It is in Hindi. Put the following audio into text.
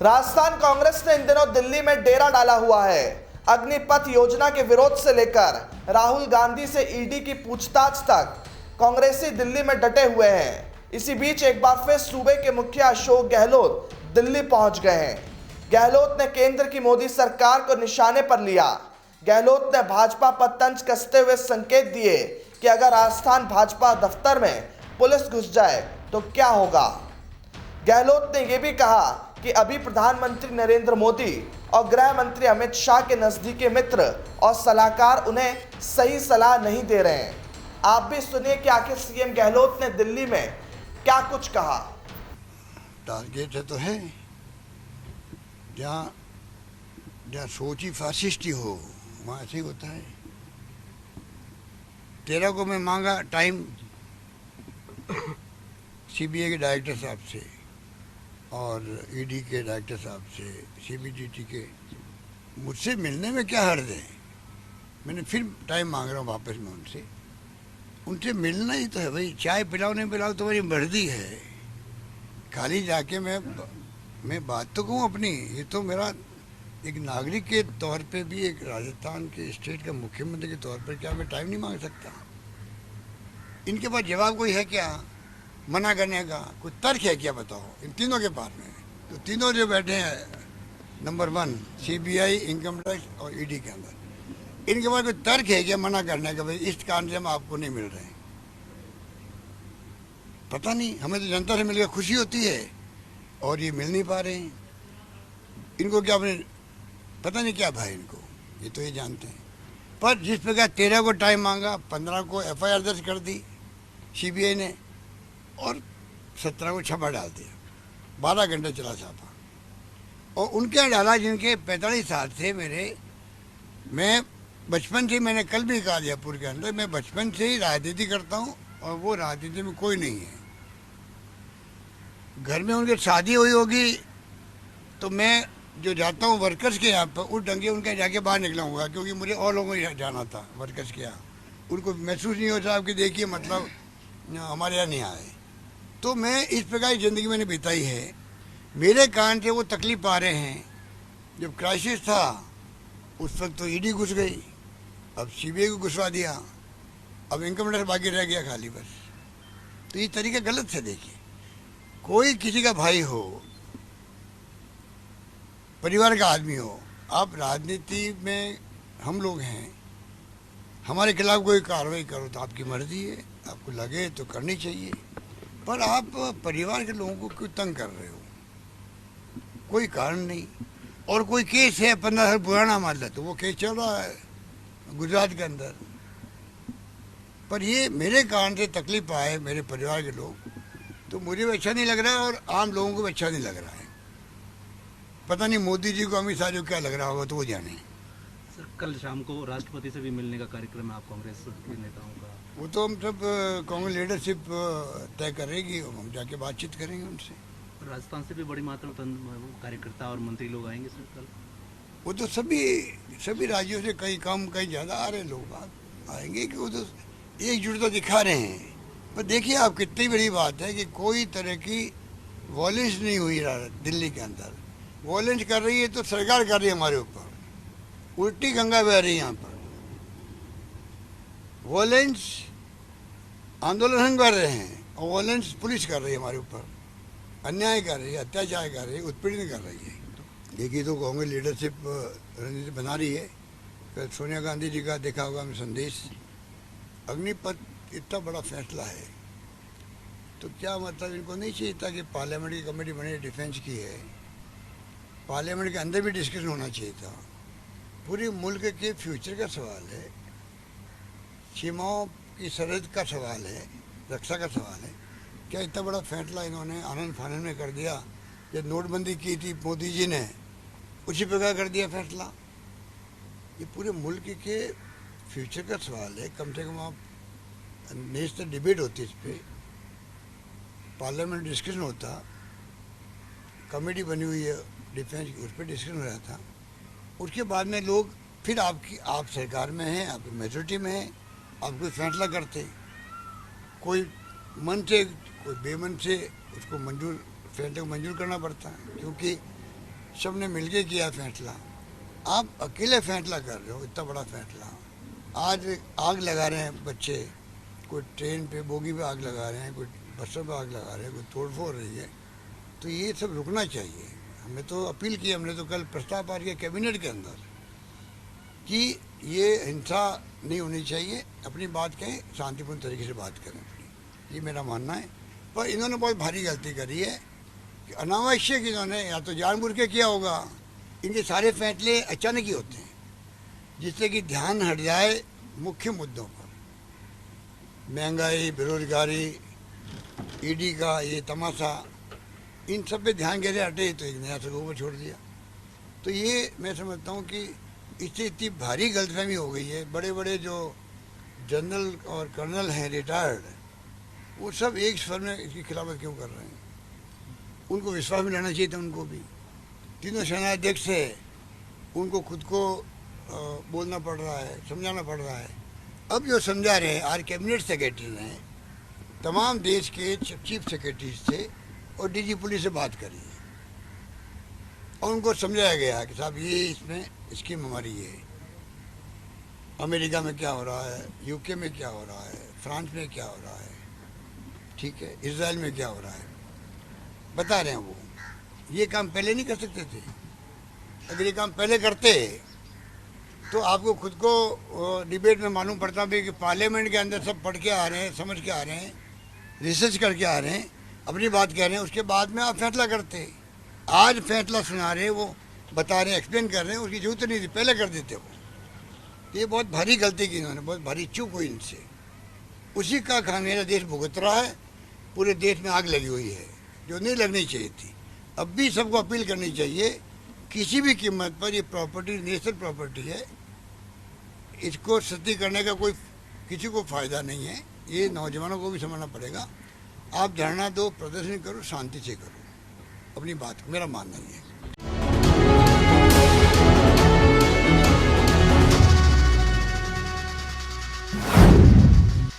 राजस्थान कांग्रेस ने इन दिनों दिल्ली में डेरा डाला हुआ है। अग्निपथ योजना के विरोध से लेकर राहुल गांधी से ईडी की पूछताछ तक कांग्रेसी दिल्ली में डटे हुए हैं। इसी बीच एक बार फिर सूबे के मुखिया अशोक गहलोत दिल्ली पहुंच गए हैं। गहलोत ने केंद्र की मोदी सरकार को निशाने पर लिया। गहलोत ने भाजपा पर तंज कसते हुए संकेत दिए कि अगर राजस्थान भाजपा दफ्तर में पुलिस घुस जाए तो क्या होगा। गहलोत ने यह भी कहा कि अभी प्रधानमंत्री नरेंद्र मोदी और गृह मंत्री अमित शाह के नजदीकी मित्र और सलाहकार उन्हें सही सलाह नहीं दे रहे हैं। आप भी सुनिए कि आखिर सीएम गहलोत ने दिल्ली में क्या कुछ कहा। टारगेट है तो है, जहाँ जहाँ सोच ही फासिस्टी हो वहाँ ऐसे ही होता है। 13 को मैं मांगा टाइम सीबीआई के डायरेक्टर साहब से और ईडी के डायरेक्टर साहब से, सीबीडीटी के। मुझसे मिलने में क्या हर्ज है। मैंने फिर टाइम मांग रहा हूँ वापस मैं उनसे मिलना ही तो है भाई। चाय पिलाओ नहीं पिलाओ तो मेरी मर्जी है। खाली जाके मैं बात तो कहूँ अपनी। ये तो मेरा एक नागरिक के तौर पे भी, एक राजस्थान के स्टेट का मुख्यमंत्री के तौर पर क्या मैं टाइम नहीं मांग सकता। इनके पास जवाब कोई है क्या मना करने का? कोई तर्क है क्या बताओ इन तीनों के पास में? तो तीनों जो बैठे हैं नंबर 1 सीबीआई, इनकम टैक्स और ईडी के अंदर, इनके पास कोई तर्क है क्या मना करने का? भाई इस कारण से हम आपको नहीं मिल रहे हैं। पता नहीं, हमें तो जनता से मिलकर खुशी होती है और ये मिल नहीं पा रहे हैं। इनको क्या अपने पता नहीं क्या भाई इनको, ये तो ये जानते हैं। पर जिस प्रकार 13 को टाइम मांगा, 15 को एफआईआर दर्ज कर दी सीबीआई ने और 17 को छापा डाल दिया। 12 घंटे चला छापा। और उनके यहाँ डाला जिनके 45 साल से मैं बचपन से, मैंने कल भी कहा जयपुर के अंदर, मैं बचपन से ही राजनीति करता हूँ और वो राजनीति में कोई नहीं है। घर में उनकी शादी हुई होगी तो मैं जो जाता हूँ वर्कर्स के यहाँ पर, उस ढंगे उनके यहाँ जाके बाहर निकला हूँगा, क्योंकि मुझे और लोगों को जाना था वर्कर्स के यहाँ। उनको महसूस नहीं होता कि देखिए मतलब हमारे यहाँ नहीं आए। तो मैं इस प्रकार की ज़िंदगी मैंने बिताई है। मेरे कारण से वो तकलीफ पा रहे हैं। जब क्राइसिस था उस वक्त तो ईडी घुस गई, अब सीबीआई को घुसवा दिया, अब इनकम टैक्स बाकी रह गया खाली बस। तो ये तरीका गलत है। देखिए, कोई किसी का भाई हो, परिवार का आदमी हो, आप राजनीति में हम लोग हैं, हमारे खिलाफ कोई कार्रवाई करो तो आपकी मर्जी है, आपको लगे तो करनी चाहिए। पर आप परिवार के लोगों को क्यों तंग कर रहे हो? कोई कारण नहीं। और कोई केस है 15 साल पुराना मामला, तो वो केस चल रहा है गुजरात के अंदर। पर ये मेरे कारण से तकलीफ आए मेरे परिवार के लोग, तो मुझे भी अच्छा नहीं लग रहा है और आम लोगों को भी अच्छा नहीं लग रहा है। पता नहीं मोदी जी को, अमित शाह जी को क्या लग रहा होगा, तो वो जाने। सर, कल शाम को राष्ट्रपति से भी मिलने का कार्यक्रम है आप कांग्रेस के नेताओं का। वो तो हम सब कांग्रेस लीडरशिप तय करेगी, हम जाके बातचीत करेंगे उनसे। राजस्थान से भी बड़ी मात्रा में कार्यकर्ता और मंत्री लोग आएंगे सर कल। वो तो सभी राज्यों से कहीं कम कहीं ज़्यादा आ रहे लोग आएंगे, कि वो तो एकजुटता दिखा रहे हैं। पर देखिए आप, कितनी बड़ी बात है कि कोई तरह की वॉयलेंस नहीं हुई दिल्ली के अंदर। वॉयलेंस कर रही है तो सरकार कर रही है हमारे ऊपर, उल्टी गंगा बह रही है यहाँ पर। वॉयलेंस आंदोलन हम कर रहे हैं और वॉयलेंस पुलिस कर रही है हमारे ऊपर, अन्याय कर रही है, अत्याचार कर रही है, उत्पीड़न कर रही है। देखिए, तो कांग्रेस लीडरशिप रणनीति बना रही है। कल सोनिया गांधी जी का देखा होगा हमें संदेश। अग्निपथ इतना बड़ा फैसला है तो क्या मतलब इनको नहीं चाहिए था कि पार्लियामेंट की कमेटी बनी, डिफेंस की है, पार्लियामेंट के अंदर भी डिस्कशन होना चाहिए था। पूरे मुल्क के फ्यूचर का सवाल है, सीमाओं की सरहद का सवाल है, रक्षा का सवाल है। क्या इतना बड़ा फैसला इन्होंने आनंद फानंद में कर दिया? जब नोटबंदी की थी मोदी जी ने, उसी प्रकार कर दिया फैसला। ये पूरे मुल्क के फ्यूचर का सवाल है। कम से कम आप नेशनल डिबेट होती इस पर, पार्लियामेंट डिस्कशन होता, कमेटी बनी हुई है डिफेंस की, उस पर डिस्कशन हो रहा था। उसके बाद में लोग फिर आप सरकार में हैं, आप मेजोरिटी में हैं, आप कोई फैसला करते, कोई मन से कोई बेमन से उसको फैसले को मंजूर करना पड़ता है। क्योंकि सबने मिलके किया फैसला। आप अकेले फैसला कर रहे हो, इतना बड़ा फैसला। आज आग लगा रहे हैं बच्चे, कोई ट्रेन पे बोगी पे आग लगा रहे हैं, कोई बसों पे आग लगा रहे हैं, कोई तोड़फोड़ रही है। तो ये सब रुकना चाहिए। हमने तो अपील की, हमने तो कल प्रस्ताव पास किया कैबिनेट के अंदर कि ये हिंसा नहीं होनी चाहिए, अपनी बात कहें, शांतिपूर्ण तरीके से बात करें अपनी। ये मेरा मानना है। पर इन्होंने बहुत भारी गलती करी है कि अनावश्यक इन्होंने या तो जानबूझ के किया होगा। इनके सारे फैसले अचानक ही होते हैं जिससे कि ध्यान हट जाए मुख्य मुद्दों पर। महंगाई, बेरोजगारी, ईडी का ये तमाशा, इन सब पे ध्यान कैसे हटे, तो एक नया सगों पर छोड़ दिया। तो ये मैं समझता हूँ कि इससे इतनी भारी गलतफहमी हो गई है। बड़े बड़े जो जनरल और कर्नल हैं रिटायर्ड, वो सब एक स्वर में इसकी खिलाफत क्यों कर रहे हैं? उनको विश्वास में लेना चाहिए था। उनको भी तीनों सेनाध्यक्ष है, उनको खुद को बोलना पड़ रहा है, समझाना पड़ रहा है। अब जो समझा रहे हैं, आज कैबिनेट सेक्रेटरी ने तमाम देश के चीफ सेक्रेटरीज थे और डीजी पुलिस से बात करी है और उनको समझाया गया कि साहब ये इसमें स्कीम हमारी है। अमेरिका में क्या हो रहा है, यूके में क्या हो रहा है, फ्रांस में क्या हो रहा है, ठीक है, इजराइल में क्या हो रहा है, बता रहे हैं वो। ये काम पहले नहीं कर सकते थे। अगर ये काम पहले करते तो आपको खुद को डिबेट में मालूम पड़ता भी कि पार्लियामेंट के अंदर सब पढ़ के आ रहे हैं, समझ के आ रहे हैं, रिसर्च करके आ रहे हैं, अपनी बात कह रहे हैं, उसके बाद में आप फैसला करते। आज फैसला सुना रहे हैं, वो बता रहे हैं, एक्सप्लेन कर रहे हैं, उसकी जरूरत नहीं थी, पहले कर देते वो। तो ये बहुत भारी गलती की इन्होंने, बहुत भारी चूक हुई इनसे। उसी का खामियाजा देश भुगत रहा है। पूरे देश में आग लगी हुई है जो नहीं लगनी चाहिए थी। अब भी सबको अपील करनी चाहिए, किसी भी कीमत पर ये प्रॉपर्टी नेशनल प्रॉपर्टी है, इसको क्षति करने का कोई किसी को फायदा नहीं है। ये नौजवानों को भी समझना पड़ेगा। आप धरना दो, प्रदर्शन करो, शांति से करो अपनी बात, मेरा मानना ये है।